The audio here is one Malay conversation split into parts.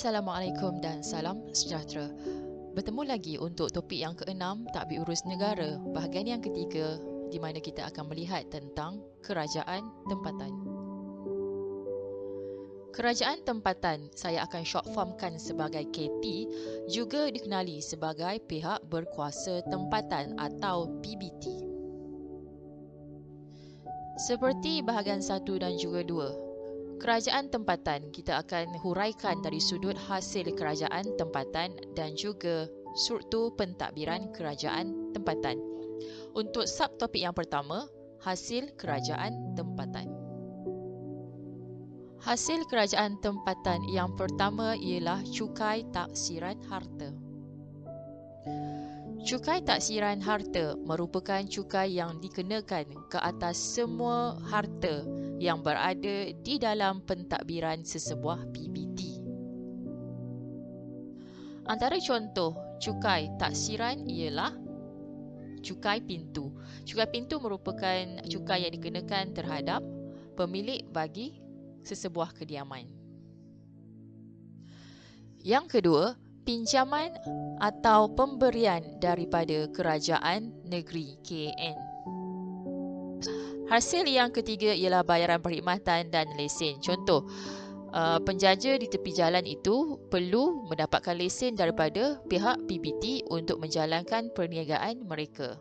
Assalamualaikum dan salam sejahtera. Bertemu lagi untuk topik yang keenam, Tadbir Urus Negara, bahagian yang ketiga, di mana kita akan melihat tentang kerajaan tempatan. Kerajaan tempatan, saya akan short formkan sebagai KT, juga dikenali sebagai pihak berkuasa tempatan atau PBT. Seperti bahagian 1 dan juga 2, kerajaan tempatan kita akan huraikan dari sudut hasil kerajaan tempatan dan juga struktur pentadbiran kerajaan tempatan. Untuk subtopik yang pertama, hasil kerajaan tempatan. Hasil kerajaan tempatan yang pertama ialah cukai taksiran harta. Cukai taksiran harta merupakan cukai yang dikenakan ke atas semua harta yang berada di dalam pentadbiran sesebuah PBT. Antara contoh cukai taksiran ialah cukai pintu. Cukai pintu merupakan cukai yang dikenakan terhadap pemilik bagi sesebuah kediaman. Yang kedua, pinjaman atau pemberian daripada kerajaan negeri KN. Hasil yang ketiga ialah bayaran perkhidmatan dan lesen. Contoh, penjaja di tepi jalan itu perlu mendapatkan lesen daripada pihak PBT untuk menjalankan perniagaan mereka.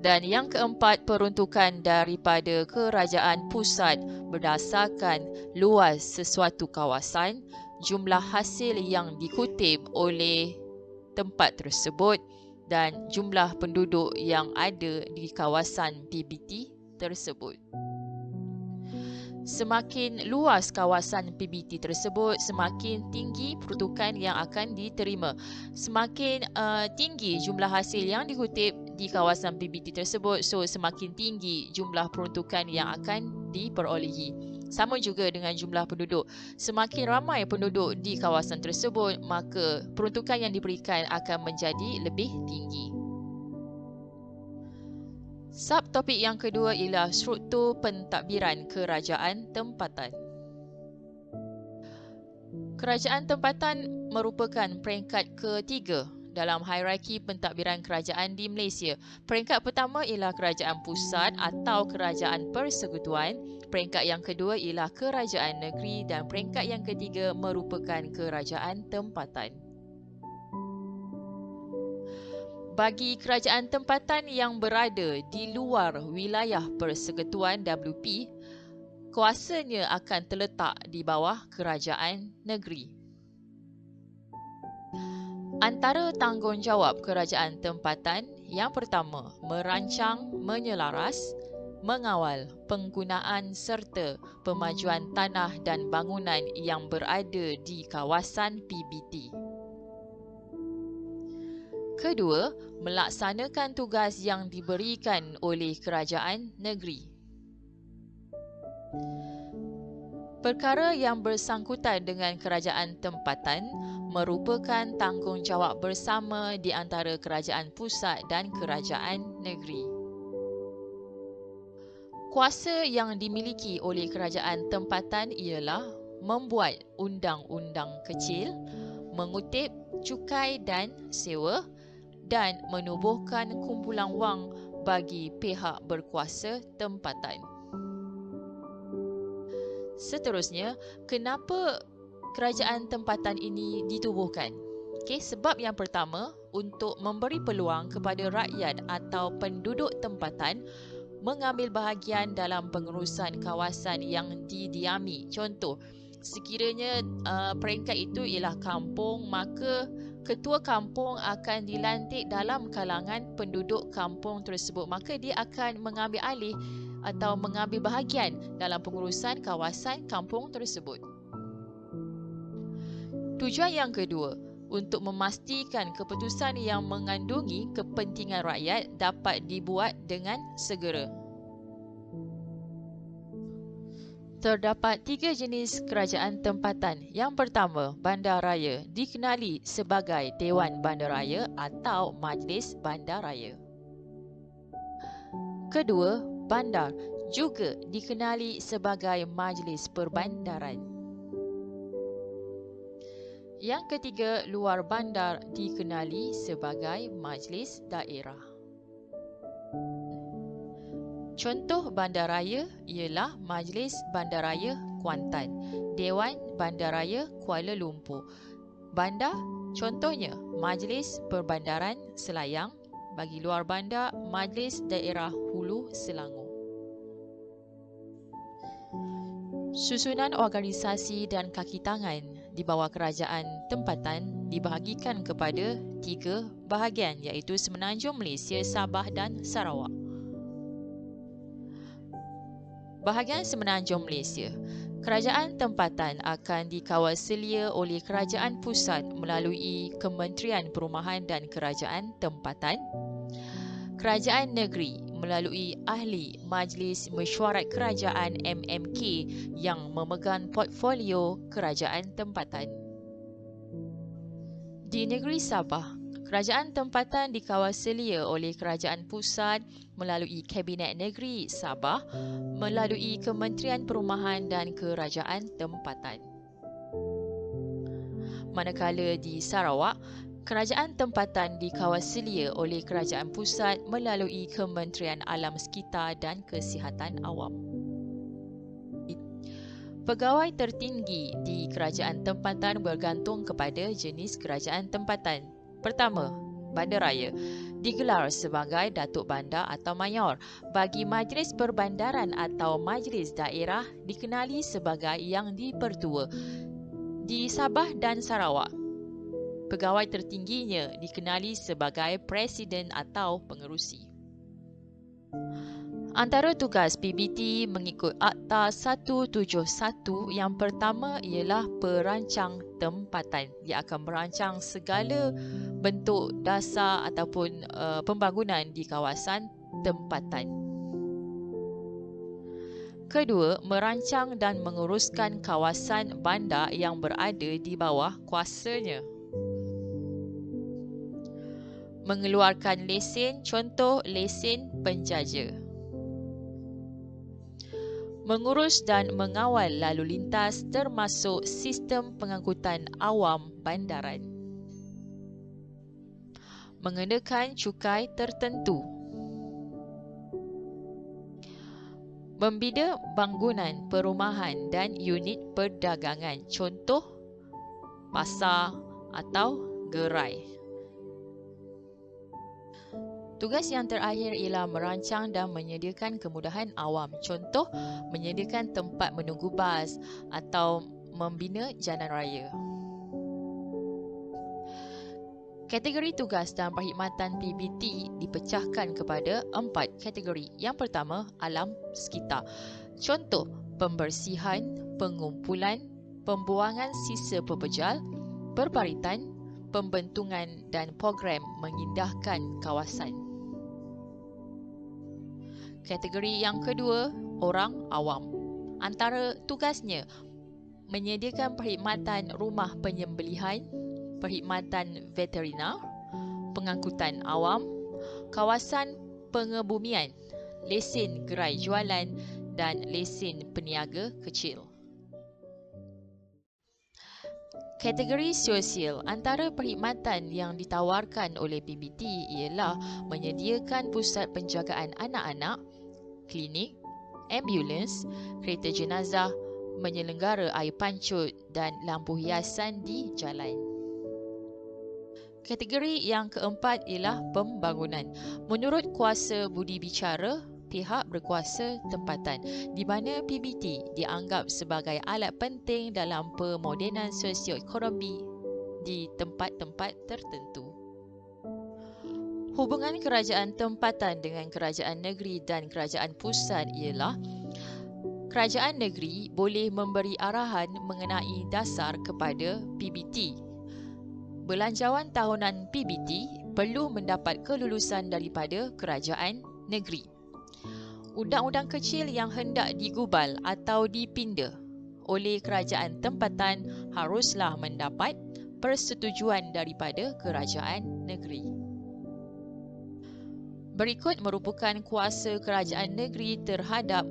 Dan yang keempat, peruntukan daripada kerajaan pusat berdasarkan luas sesuatu kawasan, jumlah hasil yang dikutip oleh tempat tersebut dan jumlah penduduk yang ada di kawasan PBT tersebut. Semakin luas kawasan PBT tersebut, semakin tinggi peruntukan yang akan diterima. Semakin tinggi jumlah hasil yang dikutip di kawasan PBT tersebut, so semakin tinggi jumlah peruntukan yang akan diperolehi. Sama juga dengan jumlah penduduk. Semakin ramai penduduk di kawasan tersebut, maka peruntukan yang diberikan akan menjadi lebih tinggi. Subtopik yang kedua ialah struktur pentadbiran kerajaan tempatan. Kerajaan tempatan merupakan peringkat ketiga dalam hierarki pentadbiran kerajaan di Malaysia. Peringkat pertama ialah kerajaan pusat atau kerajaan persekutuan. Peringkat yang kedua ialah kerajaan negeri dan peringkat yang ketiga merupakan kerajaan tempatan. Bagi kerajaan tempatan yang berada di luar wilayah persekutuan WP, kuasanya akan terletak di bawah kerajaan negeri. Antara tanggungjawab kerajaan tempatan, yang pertama, merancang, menyelaras, mengawal penggunaan serta pemajuan tanah dan bangunan yang berada di kawasan PBT. Kedua, melaksanakan tugas yang diberikan oleh kerajaan negeri. Perkara yang bersangkutan dengan kerajaan tempatan merupakan tanggungjawab bersama di antara kerajaan pusat dan kerajaan negeri. Kuasa yang dimiliki oleh kerajaan tempatan ialah membuat undang-undang kecil, mengutip cukai dan sewa, dan menubuhkan kumpulan wang bagi pihak berkuasa tempatan. Seterusnya, kenapa kerajaan tempatan ini ditubuhkan? Sebab yang pertama, untuk memberi peluang kepada rakyat atau penduduk tempatan mengambil bahagian dalam pengurusan kawasan yang didiami. Contoh, sekiranya peringkat itu ialah kampung, maka ketua kampung akan dilantik dalam kalangan penduduk kampung tersebut. Maka dia akan mengambil alih atau mengambil bahagian dalam pengurusan kawasan kampung tersebut. Tujuan yang kedua, untuk memastikan keputusan yang mengandungi kepentingan rakyat dapat dibuat dengan segera. Terdapat 3 jenis kerajaan tempatan. Yang pertama, bandaraya, dikenali sebagai Dewan Bandaraya atau Majlis Bandaraya. Kedua, bandar, juga dikenali sebagai Majlis Perbandaran. Yang ketiga, luar bandar dikenali sebagai majlis daerah. Contoh bandaraya ialah Majlis Bandaraya Kuantan, Dewan Bandaraya Kuala Lumpur. Bandar contohnya Majlis Perbandaran Selayang, bagi luar bandar Majlis Daerah Hulu Selangor. Susunan organisasi dan kaki tangan di bawah kerajaan tempatan dibahagikan kepada 3 bahagian, iaitu Semenanjung Malaysia, Sabah dan Sarawak. Bahagian Semenanjung Malaysia, kerajaan tempatan akan dikawal selia oleh kerajaan pusat melalui Kementerian Perumahan dan Kerajaan Tempatan. Kerajaan negeri melalui Ahli Majlis Mesyuarat Kerajaan MMK yang memegang portfolio kerajaan tempatan. Di negeri Sabah, kerajaan tempatan dikawal selia oleh kerajaan pusat melalui Kabinet Negeri Sabah melalui Kementerian Perumahan dan Kerajaan Tempatan. Manakala di Sarawak, kerajaan tempatan dikawal selia oleh kerajaan pusat melalui Kementerian Alam Sekitar dan Kesihatan Awam. Pegawai tertinggi di kerajaan tempatan bergantung kepada jenis kerajaan tempatan. Pertama, bandaraya digelar sebagai Datuk Bandar atau Mayor. Bagi Majlis Perbandaran atau Majlis Daerah dikenali sebagai Yang di-Pertua. Di Sabah dan Sarawak, pegawai tertingginya dikenali sebagai Presiden atau Pengerusi. Antara tugas PBT mengikut Akta 171 yang pertama ialah perancang tempatan. Dia akan merancang segala bentuk dasar ataupun pembangunan di kawasan tempatan. Kedua, merancang dan menguruskan kawasan bandar yang berada di bawah kuasanya. Mengeluarkan lesen, contoh lesen penjaja. Mengurus dan mengawal lalu lintas termasuk sistem pengangkutan awam bandaran. Mengenakan cukai tertentu. Membina bangunan perumahan dan unit perdagangan, contoh pasar atau gerai. Tugas yang terakhir ialah merancang dan menyediakan kemudahan awam. Contoh, menyediakan tempat menunggu bas atau membina jalan raya. Kategori tugas dan perkhidmatan PBT dipecahkan kepada 4 kategori. Yang pertama, alam sekitar. Contoh, pembersihan, pengumpulan, pembuangan sisa pepejal, perbaritan, pembentungan dan program mengindahkan kawasan. Kategori yang kedua, orang awam. Antara tugasnya, menyediakan perkhidmatan rumah penyembelihan, perkhidmatan veterinar, pengangkutan awam, kawasan pengebumian, lesen gerai jualan dan lesen peniaga kecil. Kategori sosial. Antara perkhidmatan yang ditawarkan oleh PBT ialah menyediakan pusat penjagaan anak-anak, klinik, ambulans, kereta jenazah, menyelenggara air pancut dan lampu hiasan di jalan. Kategori yang keempat ialah pembangunan. Menurut kuasa budi bicara, pihak berkuasa tempatan, di mana PBT dianggap sebagai alat penting dalam pemodenan sosioekonomi di tempat-tempat tertentu. Hubungan kerajaan tempatan dengan kerajaan negeri dan kerajaan pusat ialah kerajaan negeri boleh memberi arahan mengenai dasar kepada PBT. Belanjawan tahunan PBT perlu mendapat kelulusan daripada kerajaan negeri. Undang-undang kecil yang hendak digubal atau dipinda oleh kerajaan tempatan haruslah mendapat persetujuan daripada kerajaan negeri. Berikut merupakan kuasa kerajaan negeri terhadap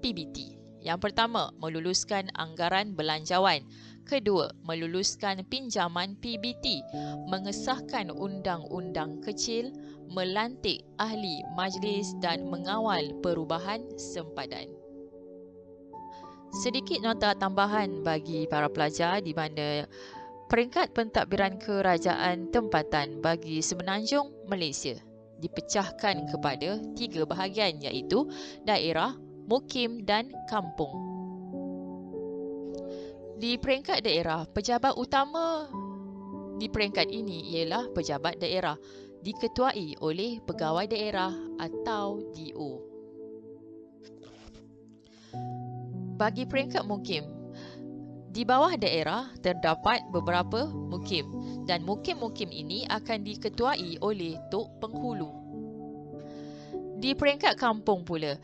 PBT. Yang pertama, meluluskan anggaran belanjawan. Kedua, meluluskan pinjaman PBT, mengesahkan undang-undang kecil, melantik ahli majlis dan mengawal perubahan sempadan. Sedikit nota tambahan bagi para pelajar di mana peringkat pentadbiran kerajaan tempatan bagi Semenanjung Malaysia dipecahkan kepada 3 bahagian iaitu daerah, mukim dan kampung. Di peringkat daerah, pejabat utama di peringkat ini ialah pejabat daerah, diketuai oleh pegawai daerah atau DO. Bagi peringkat mukim, di bawah daerah terdapat beberapa mukim dan mukim-mukim ini akan diketuai oleh Tok Penghulu. Di peringkat kampung pula,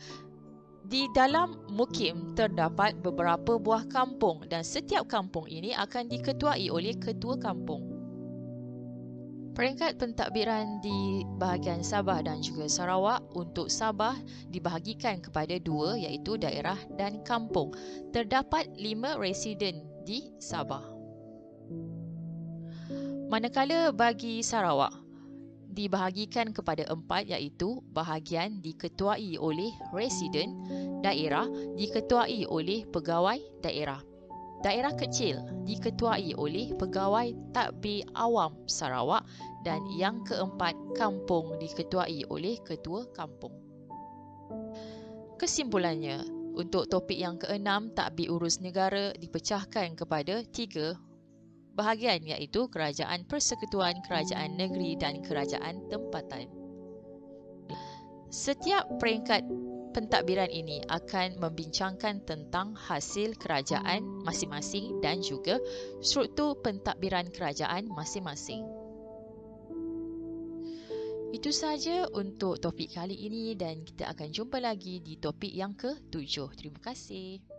di dalam mukim terdapat beberapa buah kampung dan setiap kampung ini akan diketuai oleh ketua kampung. Peringkat pentadbiran di bahagian Sabah dan juga Sarawak, untuk Sabah dibahagikan kepada 2 iaitu daerah dan kampung. Terdapat 5 residen di Sabah. Manakala bagi Sarawak dibahagikan kepada 4 iaitu bahagian diketuai oleh residen, daerah diketuai oleh pegawai daerah. Daerah kecil diketuai oleh pegawai tadbir awam Sarawak dan yang keempat, kampung diketuai oleh ketua kampung. Kesimpulannya, untuk topik yang keenam, tadbir urus negara dipecahkan kepada 3 bahagian iaitu kerajaan persekutuan, kerajaan negeri dan kerajaan tempatan. Setiap peringkat pentadbiran ini akan membincangkan tentang hasil kerajaan masing-masing dan juga struktur pentadbiran kerajaan masing-masing. Itu sahaja untuk topik kali ini dan kita akan jumpa lagi di topik yang ke-7. Terima kasih.